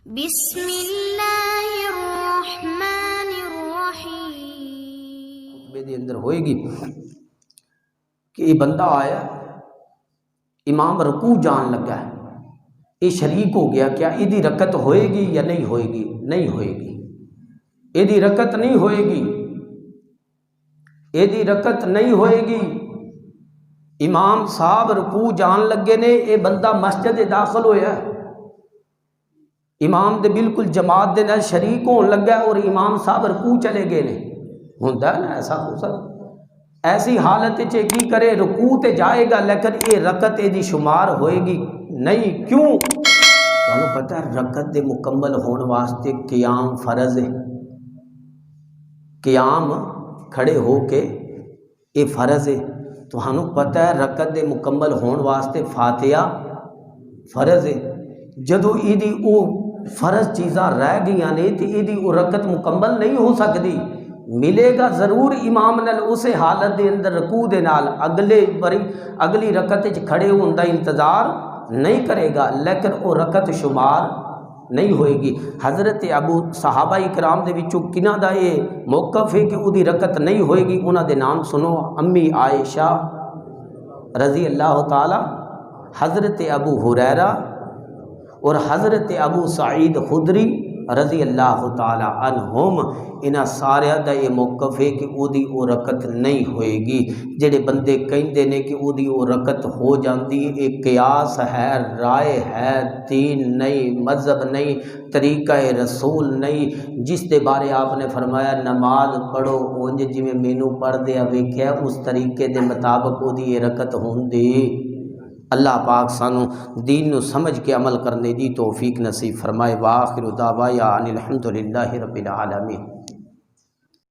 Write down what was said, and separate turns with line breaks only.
بسم اللہ الرحمن الرحیم۔
خطبے دے اندر ہوئے گی کہ یہ بندہ آیا، امام رکوع جان لگا ہے، یہ شریک ہو گیا، کیا یہ رکعت ہوئے گی یا نہیں ہوئے گی؟ نہیں ہوئے گی، یہ رکعت نہیں ہوئے گی، یہ رکعت نہیں ہوئے گی۔ امام صاحب رکوع جان لگے نے، یہ بندہ مسجد داخل ہویا ہے، امام دے بالکل جماعت دے نال شریک ہون لگا ہے اور امام صاحب رکوع چلے گئے نے۔ ہوندا ہے نا ایسا ہو سکتا، ایسی حالت چ کی کرے، رکوع تے جائے گا لیکن یہ رکعت دی شمار ہوئے گی نہیں۔ کیوں؟ تانوں پتہ ہے رکعت دے مکمل ہون واسطے قیام فرض ہے، قیام کھڑے ہو کے یہ فرض ہے۔ تانوں پتہ ہے رکعت دے مکمل ہون واسطے فاتحہ فرض ہے۔ جدو ایدی او فرض چیزاں رہ گئیاں نے تے ایدی او رکعت مکمل نہیں ہو سکتی، ملے گا ضرور امام نال اسے حالت دے اندر رکوع دے نال، اگلی رکعت وچ کھڑے ہون دا انتظار نہیں کرے گا لیکن او رکعت شمار نہیں ہوئے گی۔ حضرت ابو صحابہ اکرام دے وچوں کنہاں دا یہ موقف ہے کہ او دی رکعت نہیں ہوئے گی؟ انہاں دے نام سنو، امی عائشہ رضی اللہ تعالی، حضرت ابو ہریرہ اور حضرت ابو سعید خدری رضی اللہ تعالی عنہم۔ انہاں سارے دا یہ موقف ہے کہ او دی او رکعت نہیں ہوئے گی۔ جڑے بندے کہندے نے کہ او دی او رکعت ہو جاندی، ایک قیاس ہے، رائے ہے، دین نہیں، مذہب نہیں، طریقہ رسول نہیں، جس دے بارے آپ نے فرمایا نماز پڑھو اونج جویں مینوں پڑھ دیا ویکھیا اس طریقے دے مطابق او دی رکعت ہوندی۔ اللہ پاک سانو دین نو سمجھ کے عمل کرنے دی توفیق نصیب فرمائے۔ وآخر دعوانا ان الحمدللہ رب العالمین۔